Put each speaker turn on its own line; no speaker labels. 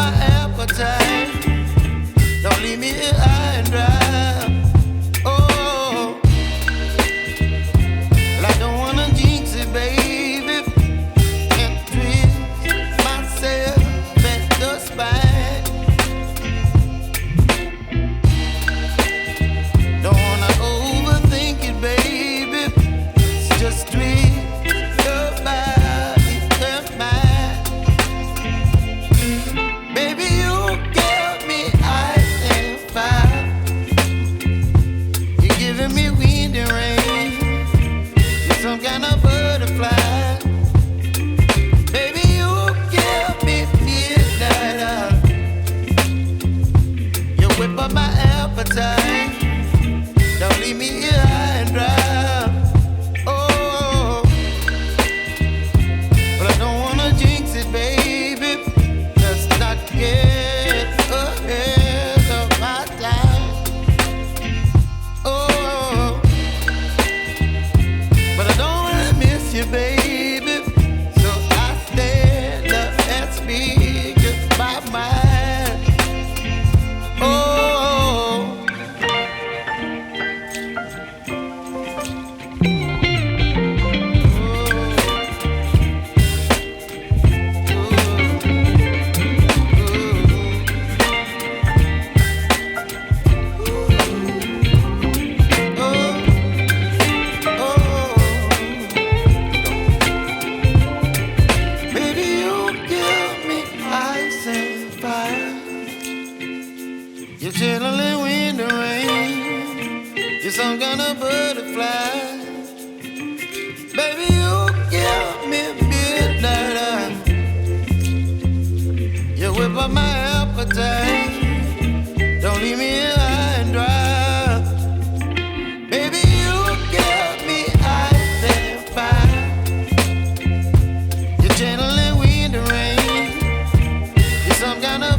my appetite. Don't leave me here high and dry. Oh, well, I don't wanna jinx it, baby, and twist myself at the spine. Don't wanna overthink it, baby. It's just twist your body and mine. Baby, you give me ice and fire. You're giving me wind and rain. You're some kind of butterfly. Baby, you give me midnight. You whip up my appetite. Don't leave me here high and dry. Oh, but I don't wanna jinx it, baby. Let's not get ahead of my time. Oh, but I don't wanna miss you, baby. So I stand up and speak my mind. Oh. Baby, you give me ice and fire. You're channeling wind and rain. You're some kind of butterfly. Baby, you give me midnight. You whip up my appetite. Don't leave me here high and dry. Baby, you give me ice and fire. You're channeling wind and rain. You're some kind of